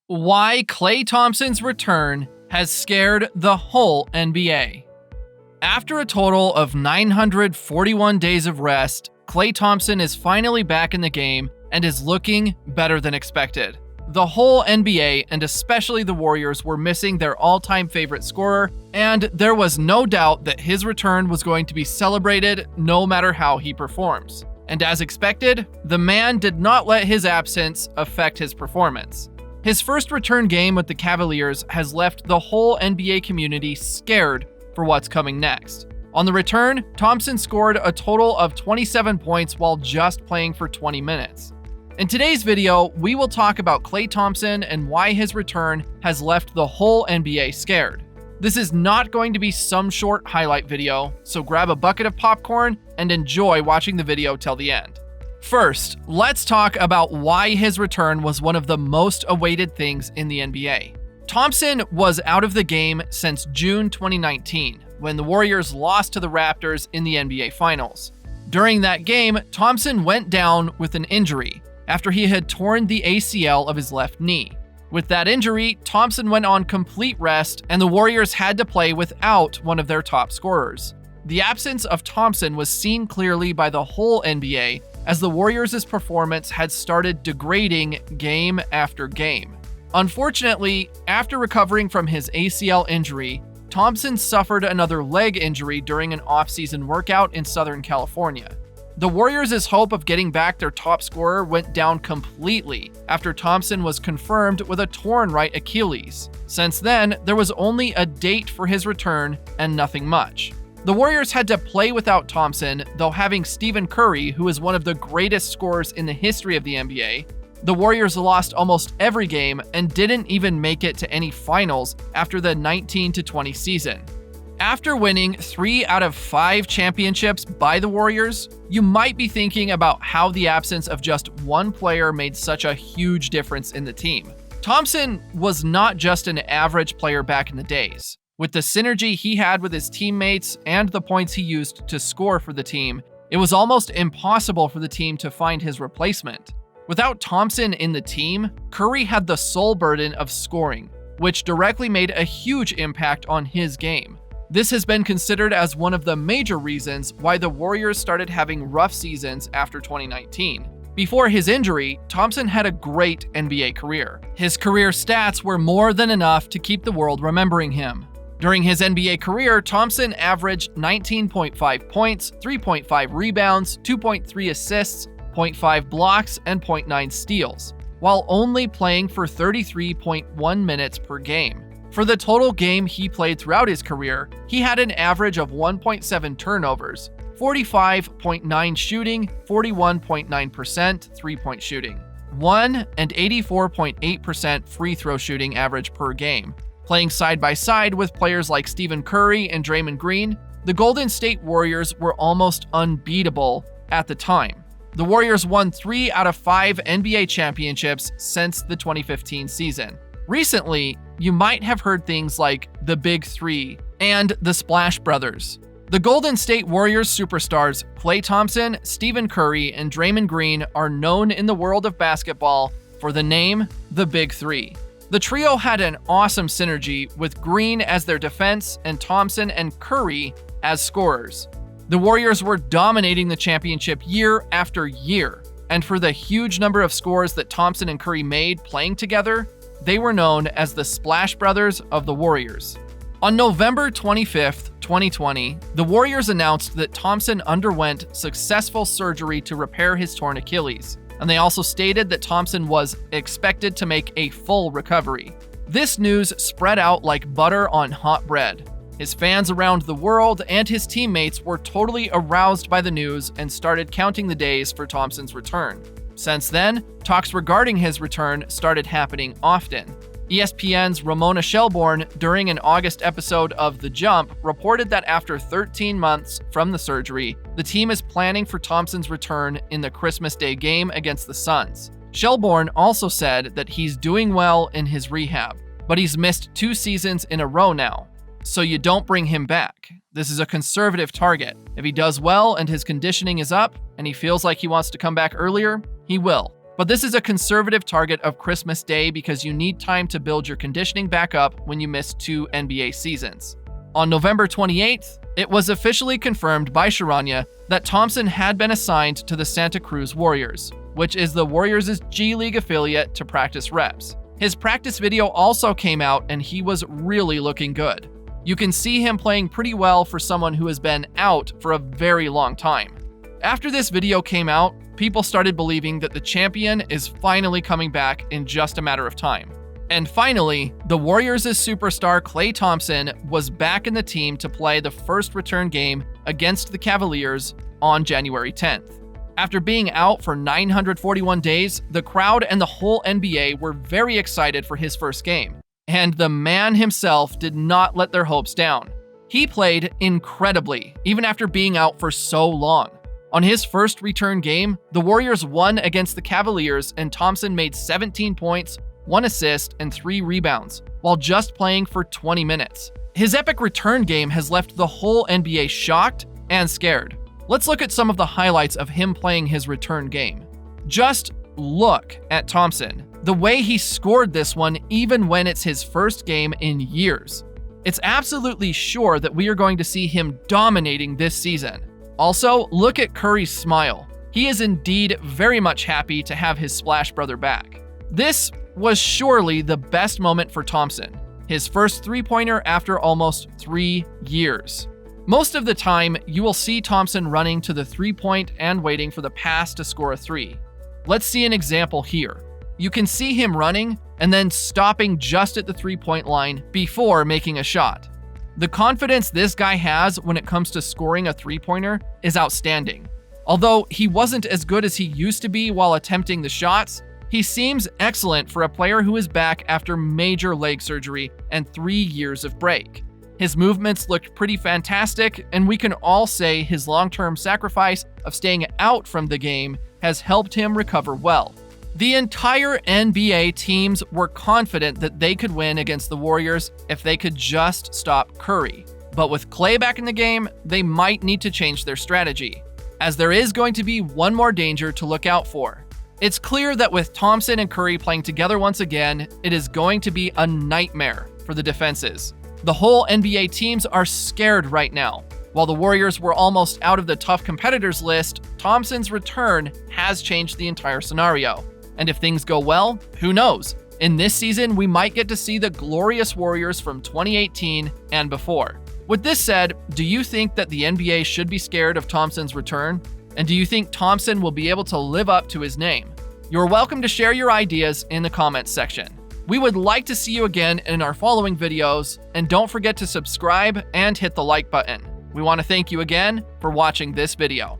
Why Klay Thompson's return has scared the whole NBA. After a total of 941 days of rest, Klay Thompson is finally back in the game and is looking better than expected. The whole NBA, and especially the Warriors, were missing their all-time favorite scorer, and there was no doubt that his return was going to be celebrated no matter how he performs. And as expected, the man did not let his absence affect his performance. His first return game with the Cavaliers has left the whole NBA community scared for what's coming next. On the return, Thompson scored a total of 27 points while just playing for 20 minutes. In today's video, we will talk about Klay Thompson and why his return has left the whole NBA scared. This is not going to be some short highlight video, so grab a bucket of popcorn and enjoy watching the video till the end. First, let's talk about why his return was one of the most awaited things in the NBA. Thompson was out of the game since June 2019, when the Warriors lost to the Raptors in the NBA Finals. During that game, Thompson went down with an injury after he had torn the ACL of his left knee. With that injury, Thompson went on complete rest, and the Warriors had to play without one of their top scorers. The absence of Thompson was seen clearly by the whole NBA, as the Warriors' performance had started degrading game after game. Unfortunately, after recovering from his ACL injury, Thompson suffered another leg injury during an off-season workout in Southern California. The Warriors' hope of getting back their top scorer went down completely after Thompson was confirmed with a torn right Achilles. Since then, there was only a date for his return and nothing much. The Warriors had to play without Thompson, though having Stephen Curry, who is one of the greatest scorers in the history of the NBA. The Warriors lost almost every game and didn't even make it to any finals after the 19-20 season. After winning 3 out of 5 championships by the Warriors, you might be thinking about how the absence of just one player made such a huge difference in the team. Thompson was not just an average player back in the days. With the synergy he had with his teammates and the points he used to score for the team, it was almost impossible for the team to find his replacement. Without Thompson in the team, Curry had the sole burden of scoring, which directly made a huge impact on his game. This has been considered as one of the major reasons why the Warriors started having rough seasons after 2019. Before his injury, Thompson had a great NBA career. His career stats were more than enough to keep the world remembering him. During his NBA career, Thompson averaged 19.5 points, 3.5 rebounds, 2.3 assists, 0.5 blocks, and 0.9 steals, while only playing for 33.1 minutes per game. For the total game he played throughout his career, he had an average of 1.7 turnovers, 45.9 shooting, 41.9% three-point shooting, 1 and 84.8% free throw shooting average per game. Playing side by side with players like Stephen Curry and Draymond Green, the Golden State Warriors were almost unbeatable at the time. The Warriors won 3 out of 5 NBA championships since the 2015 season. Recently, you might have heard things like the Big Three and the Splash Brothers. The Golden State Warriors superstars Klay Thompson, Stephen Curry, and Draymond Green are known in the world of basketball for the name the Big Three. The trio had an awesome synergy with Green as their defense and Thompson and Curry as scorers. The Warriors were dominating the championship year after year, and for the huge number of scores that Thompson and Curry made playing together, they were known as the Splash Brothers of the Warriors. On November 25th, 2020, the Warriors announced that Thompson underwent successful surgery to repair his torn Achilles, and they also stated that Thompson was expected to make a full recovery. This news spread out like butter on hot bread. His fans around the world and his teammates were totally aroused by the news and started counting the days for Thompson's return. Since then, talks regarding his return started happening often. ESPN's Ramona Shelburne, during an August episode of The Jump, reported that after 13 months from the surgery, the team is planning for Thompson's return in the Christmas Day game against the Suns. Shelburne also said that he's doing well in his rehab, but he's missed 2 seasons in a row now. So you don't bring him back. This is a conservative target. If he does well and his conditioning is up, and he feels like he wants to come back earlier, he will. but this is a conservative target of Christmas Day because you need time to build your conditioning back up when you miss 2 NBA seasons. On November 28th, it was officially confirmed by Sharanya that Thompson had been assigned to the Santa Cruz Warriors, which is the Warriors' G League affiliate, to practice reps. His practice video also came out and he was really looking good. You can see him playing pretty well for someone who has been out for a very long time. After this video came out, people started believing that the champion is finally coming back in just a matter of time. And finally, the Warriors' superstar Klay Thompson was back in the team to play the first return game against the Cavaliers on January 10th. After being out for 941 days, the crowd and the whole NBA were very excited for his first game. And the man himself did not let their hopes down. He played incredibly, even after being out for so long. On his first return game, the Warriors won against the Cavaliers and Thompson made 17 points, 1 assist, and 3 rebounds, while just playing for 20 minutes. His epic return game has left the whole NBA shocked and scared. Let's look at some of the highlights of him playing his return game. Just look at Thompson. The way he scored this one, even when it's his first game in years. It's absolutely sure that we are going to see him dominating this season. Also, look at Curry's smile. He is indeed very much happy to have his Splash brother back. This was surely the best moment for Thompson, his first three-pointer after almost 3 years. Most of the time, you will see Thompson running to the three-point and waiting for the pass to score a 3. Let's see an example here. You can see him running and then stopping just at the three-point line before making a shot. The confidence this guy has when it comes to scoring a three-pointer is outstanding. Although he wasn't as good as he used to be while attempting the shots, he seems excellent for a player who is back after major leg surgery and 3 years of break. His movements looked pretty fantastic, and we can all say his long-term sacrifice of staying out from the game has helped him recover well. The entire NBA teams were confident that they could win against the Warriors if they could just stop Curry. But with Klay back in the game, they might need to change their strategy, as there is going to be one more danger to look out for. It's clear that with Thompson and Curry playing together once again, it is going to be a nightmare for the defenses. The whole NBA teams are scared right now. While the Warriors were almost out of the tough competitors list, Thompson's return has changed the entire scenario. And if things go well, who knows? In this season, we might get to see the glorious Warriors from 2018 and before. With this said, do you think that the NBA should be scared of Thompson's return? And do you think Thompson will be able to live up to his name? You're welcome to share your ideas in the comments section. We would like to see you again in our following videos, and don't forget to subscribe and hit the like button. We want to thank you again for watching this video.